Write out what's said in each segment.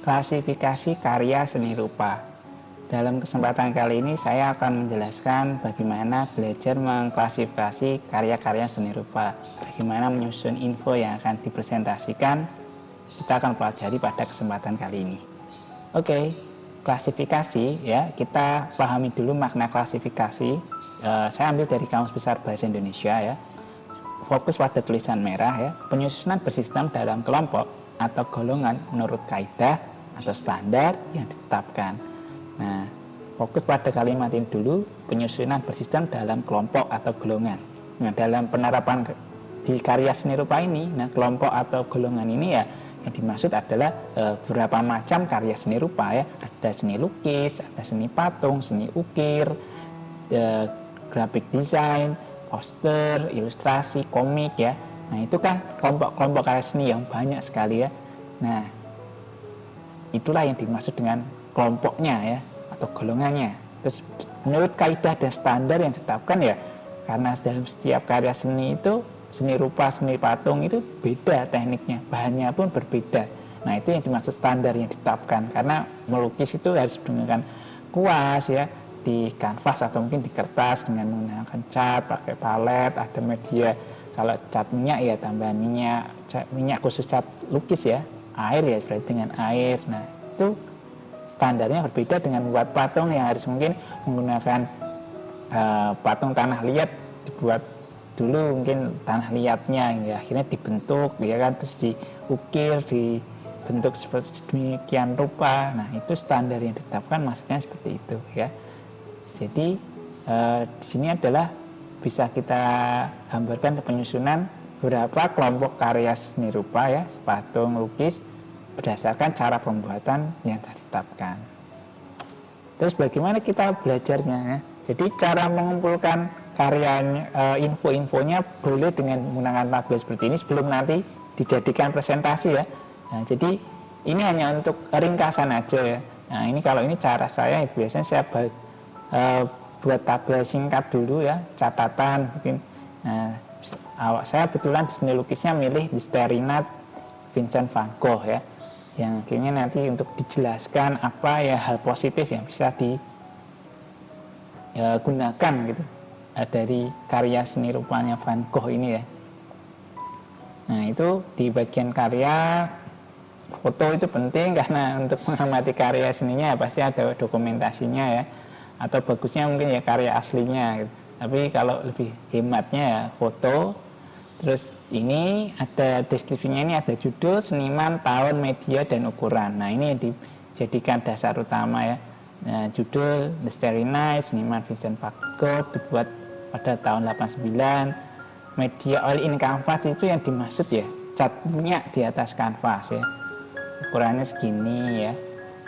Klasifikasi karya seni rupa. Dalam kesempatan kali ini saya akan menjelaskan bagaimana belajar mengklasifikasi karya-karya seni rupa, bagaimana menyusun info yang akan dipresentasikan. Kita akan pelajari pada kesempatan kali ini. Oke, klasifikasi ya, kita pahami dulu makna klasifikasi. Saya ambil dari Kamus Besar Bahasa Indonesia ya. Fokus pada tulisan merah ya, penyusunan bersistem dalam kelompok atau golongan menurut kaidah atau standar yang ditetapkan. Nah, fokus pada kalimat ini dulu, penyusunan bersistem dalam kelompok atau golongan. Nah, dalam penerapan di karya seni rupa ini, nah kelompok atau golongan ini ya yang dimaksud adalah beberapa macam karya seni rupa ya. Ada seni lukis, ada seni patung, seni ukir, graphic design, poster, ilustrasi, komik ya. Nah, itu kan kelompok-kelompok karya seni yang banyak sekali ya. Nah, itulah yang dimaksud dengan kelompoknya ya, atau golongannya. Terus menurut kaidah dan standar yang ditetapkan ya, karena dalam setiap karya seni itu, seni rupa, seni patung itu beda tekniknya, bahannya pun berbeda. Nah, itu yang dimaksud standar yang ditetapkan, karena melukis itu harus menggunakan kuas ya, di kanvas atau mungkin di kertas dengan menggunakan cat, pakai palet, ada media. Kalau cat minyak ya tambahan minyak khusus cat lukis ya, air ya berarti dengan air. Nah, itu standarnya berbeda dengan membuat patung yang harus mungkin menggunakan patung tanah liat, dibuat dulu mungkin tanah liatnya ya, akhirnya dibentuk ya kan, terus diukir, dibentuk seperti demikian rupa. Nah, itu standar yang ditetapkan, maksudnya seperti itu ya. Jadi di sini adalah bisa kita gambarkan penyusunan beberapa kelompok karya seni rupa ya, patung, lukis, berdasarkan cara pembuatan yang ditetapkan. Terus bagaimana kita belajarnya ya? Jadi cara mengumpulkan karyanya, info-infonya boleh dengan menggunakan tabel seperti ini sebelum nanti dijadikan presentasi ya. Nah, jadi ini hanya untuk ringkasan aja ya. Nah, ini kalau ini cara saya biasanya saya buat tabel singkat dulu ya, catatan mungkin. Nah, saya kebetulan di seni lukisnya milih di Sterinat Vincent van Gogh ya, yang akhirnya nanti untuk dijelaskan apa ya hal positif yang bisa digunakan gitu dari karya seni rupanya Van Gogh ini ya. Nah, itu di bagian karya foto itu penting karena untuk mengamati karya seninya pasti ada dokumentasinya ya, atau bagusnya mungkin ya karya aslinya gitu. Tapi kalau lebih hematnya ya foto. Terus ini ada deskripsinya, ini ada judul, seniman, tahun, media, dan ukuran. Nah, ini yang dijadikan dasar utama ya. Nah, judul The Starry Night, seniman Vincent van Gogh, dibuat pada tahun 89. Media oil in canvas itu yang dimaksud ya, cat minyak di atas kanvas ya. Ukurannya segini ya.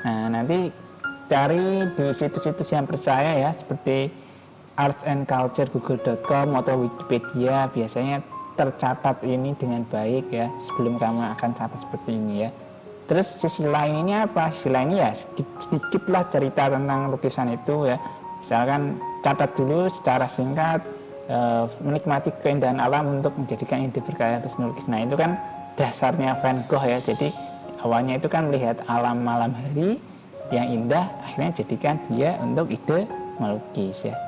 Nah, nanti cari di situs-situs yang percaya ya, seperti artsandculture.google.com atau Wikipedia, biasanya tercatat ini dengan baik ya sebelum kamu akan catat seperti ini ya. Terus sisi lain ini apa? Sisi lain ya sedikit lah cerita tentang lukisan itu ya. Misalkan catat dulu secara singkat, menikmati keindahan alam untuk menjadikan ide berkarya terus melukis. Nah, itu kan dasarnya Van Gogh ya. Jadi awalnya itu kan melihat alam malam hari yang indah, akhirnya jadikan dia untuk ide melukis ya.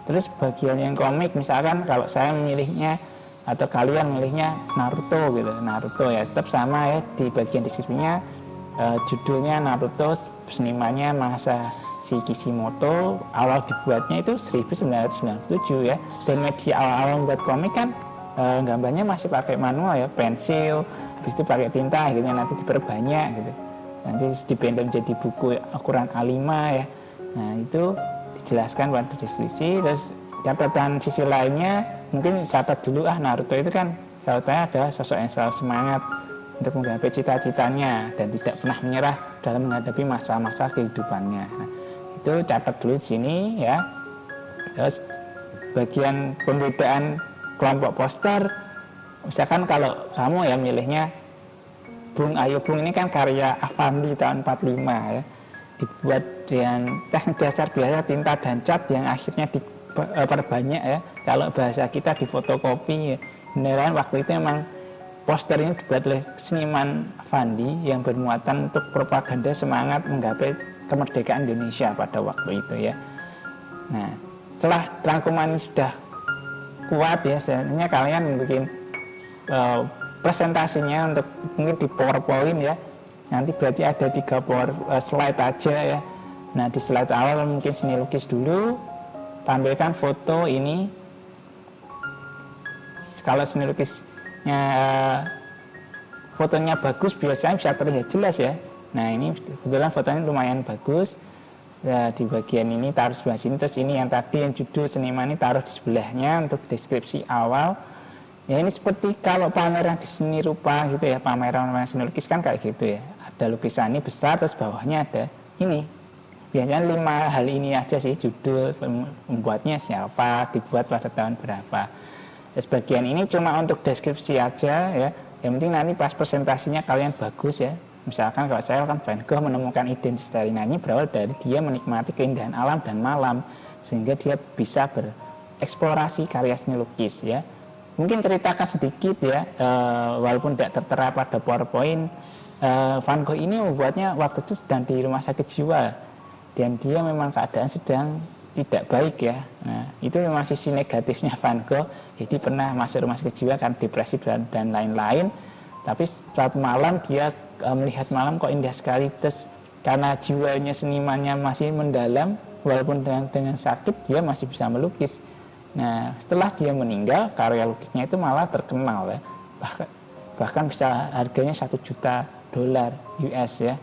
Terus bagian yang komik, misalkan kalau saya memilihnya atau kalian milihnya Naruto gitu, Naruto ya tetap sama ya, di bagian deskripsinya judulnya Naruto, senimannya Masashi Kishimoto, awal dibuatnya itu 1997 ya, dan media awal-awal membuat komik kan gambarnya masih pakai manual ya, pensil, habis itu pakai tinta gitu, nanti diperbanyak gitu, nanti dipendam menjadi buku ukuran A5 ya. Nah, itu dijelaskan pada deskripsi. Terus catatan sisi lainnya mungkin catat dulu, Naruto itu kan saya adalah sosok yang selalu semangat untuk menggapai cita-citanya dan tidak pernah menyerah dalam menghadapi masa-masa kehidupannya. Nah, itu catat dulu di sini ya. Terus bagian pembedaan kelompok poster, misalkan kalau kamu ya milihnya Bung Ayo Bung, ini kan karya Avandi tahun 45 ya, dibuat dengan teknik dasar biasa tinta dan cat yang akhirnya diperbanyak ya. Kalau bahasa kita di fotokopi ya, beneran waktu itu memang poster ini dibuat oleh seniman Fandi yang bermuatan untuk propaganda semangat menggapai kemerdekaan Indonesia pada waktu itu ya. Nah, setelah rangkuman ini sudah kuat ya, sebenarnya kalian bikin presentasinya untuk mungkin di PowerPoint ya. Nanti berarti ada 3 slide aja ya. Nah, di slide awal mungkin seni lukis dulu, tampilkan foto ini. Kalau seni lukisnya fotonya bagus biasanya bisa terlihat jelas ya. Nah, ini kebetulan fotonya lumayan bagus. Nah, di bagian ini taruh sebelah sini, terus ini yang tadi yang judul seniman ini taruh di sebelahnya untuk deskripsi awal. Ya, ini seperti kalau pameran di seni rupa gitu ya, pameran seni lukis kan kayak gitu ya. Ada lukisan ini besar, terus bawahnya ada ini. Biasanya 5 hal ini aja sih, judul, pembuatnya siapa, dibuat pada tahun berapa. Terus bagian ini cuma untuk deskripsi aja ya. Yang penting nanti pas presentasinya kalian bagus ya. Misalkan kalau saya kan Van Gogh menemukan identitas dari nyanyi berawal dari dia menikmati keindahan alam dan malam sehingga dia bisa bereksplorasi karya seni lukis ya. Mungkin ceritakan sedikit ya, walaupun tidak tertera pada PowerPoint. Van Gogh ini membuatnya waktu itu sedang di rumah sakit jiwa dan dia memang keadaan sedang tidak baik ya. Nah, itu memang sisi negatifnya Van Gogh. Jadi pernah masuk rumah sakit jiwa karena depresi dan lain-lain. Tapi suatu malam dia melihat malam kok indah sekali, terus karena jiwanya senimannya masih mendalam walaupun dengan sakit dia masih bisa melukis. Nah, setelah dia meninggal karya lukisnya itu malah terkenal ya, bahkan bisa harganya $1 juta US ya.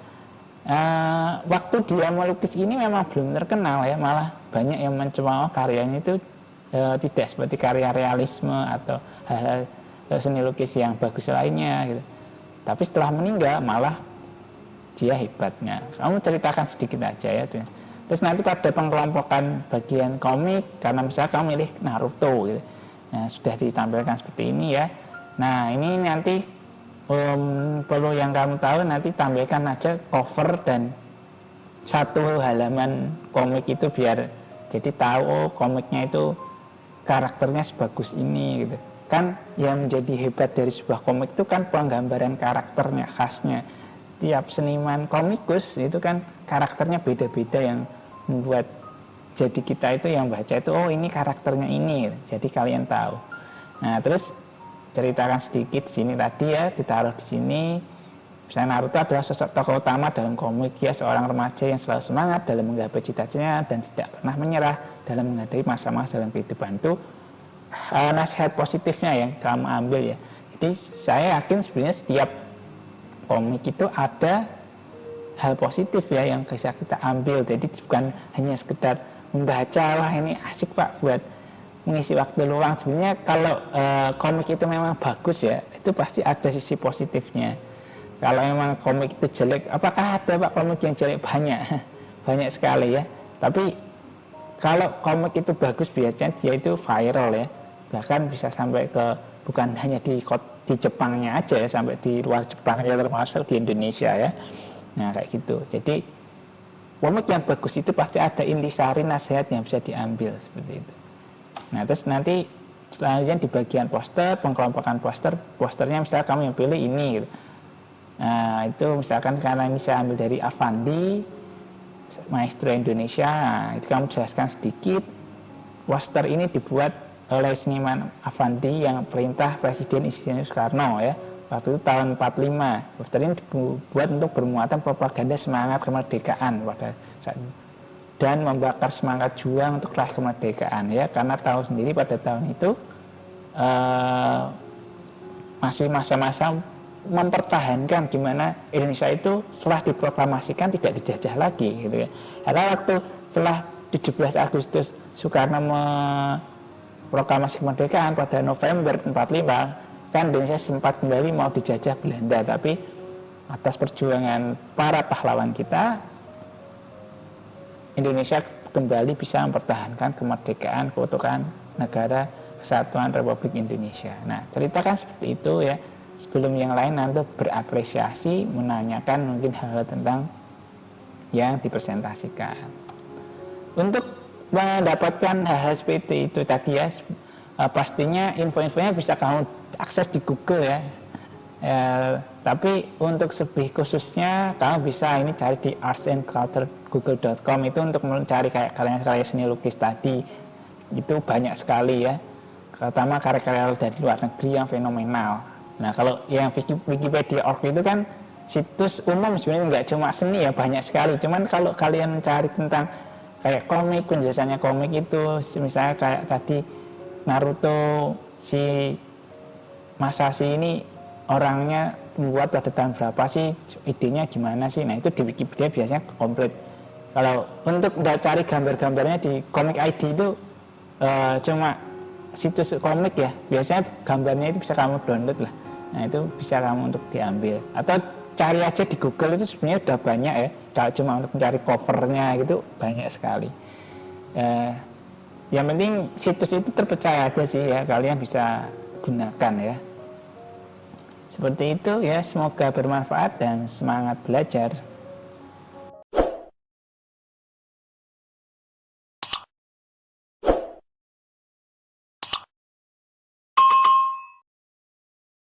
Waktu dia melukis ini memang belum terkenal ya, malah banyak yang mencemooh karyanya itu tidak seperti karya realisme atau hal-hal seni lukis yang bagus lainnya gitu. Tapi setelah meninggal malah dia hebatnya. Kamu ceritakan sedikit aja ya. Terus nanti pada pengelompokan bagian komik, karena misalnya kamu milih Naruto gitu. Nah, sudah ditampilkan seperti ini ya. Nah, ini nanti perlu yang kamu tahu, nanti tampilkan aja cover dan 1 halaman komik itu biar jadi tahu oh komiknya itu karakternya sebagus ini gitu. Kan yang menjadi hebat dari sebuah komik itu kan penggambaran karakternya, khasnya. Setiap seniman komikus itu kan karakternya beda-beda yang membuat jadi kita itu yang baca itu oh ini karakternya ini, jadi kalian tahu. Nah, terus ceritakan sedikit sini tadi ya, ditaruh di sini. Misalnya Naruto adalah sosok tokoh utama dalam komik, dia seorang remaja yang selalu semangat dalam menggapai cita-citanya dan tidak pernah menyerah dalam menghadapi masa-masa dalam kehidupan itu. Nasihat positifnya yang kamu ambil ya. Jadi saya yakin sebenarnya setiap komik itu ada hal positif ya yang bisa kita ambil. Jadi bukan hanya sekedar membaca wah ini asik pak buat mengisi waktu luang. Sebenarnya kalau komik itu memang bagus ya, itu pasti ada sisi positifnya. Kalau memang komik itu jelek, apakah ada pak komik yang jelek? Banyak sekali ya. Tapi kalau komik itu bagus biasanya dia itu viral ya. Bahkan bisa sampai ke bukan hanya di Jepangnya aja ya, sampai di luar Jepang ya, termasuk di Indonesia ya. Nah kayak gitu. Jadi komik yang bagus itu pasti ada intisari nasihat yang bisa diambil seperti itu. Nah terus nanti selanjutnya di bagian poster, pengkelompokan posternya misalnya kamu yang pilih ini gitu. Nah itu misalkan karena ini saya ambil dari Avandi, Maestro Indonesia. Nah, itu kamu jelaskan sedikit. Poster ini dibuat oleh seniman Avandi yang perintah Presiden Insinyur Soekarno ya. Waktu itu tahun 45. Poster ini dibuat untuk bermuatan propaganda semangat kemerdekaan pada saat itu. Dan membakar semangat juang untuk raih kemerdekaan ya. Karena tahu sendiri pada tahun itu masih masa-masa mempertahankan gimana Indonesia itu setelah diproklamasikan tidak dijajah lagi gitu ya. Karena waktu setelah 17 Agustus Soekarno proklamasi kemerdekaan pada November 45 kan Indonesia sempat kembali mau dijajah Belanda, tapi atas perjuangan para pahlawan kita Indonesia kembali bisa mempertahankan kemerdekaan, keutuhan negara kesatuan Republik Indonesia. Nah ceritakan seperti itu ya, sebelum yang lain nanti berapresiasi menanyakan mungkin hal-hal tentang yang dipresentasikan. Untuk mendapatkan hal-hal seperti itu tadi ya, pastinya info-infonya bisa kamu akses di Google ya. Tapi untuk lebih khususnya kamu bisa ini cari di artsandculture.google.com itu untuk mencari kayak karya-karya seni lukis tadi. Itu banyak sekali ya, terutama karya-karya dari luar negeri yang fenomenal. Nah kalau yang Wikipedia.org itu kan situs umum, sebenarnya nggak cuma seni ya, banyak sekali. Cuman kalau kalian mencari tentang kayak komik, penjelasannya komik itu misalnya kayak tadi Naruto, si Masashi ini orangnya membuat pada tahun berapa sih, idenya gimana sih, nah itu di Wikipedia biasanya komplit. Kalau untuk cari gambar-gambarnya di Comic ID itu cuma situs komik ya, biasanya gambarnya itu bisa kamu download lah, nah itu bisa kamu untuk diambil, atau cari aja di Google itu sebenarnya udah banyak ya, kalau cuma untuk mencari covernya gitu banyak sekali. Yang penting situs itu terpercaya aja sih ya, kalian bisa gunakan ya. Seperti itu ya, semoga bermanfaat dan semangat belajar.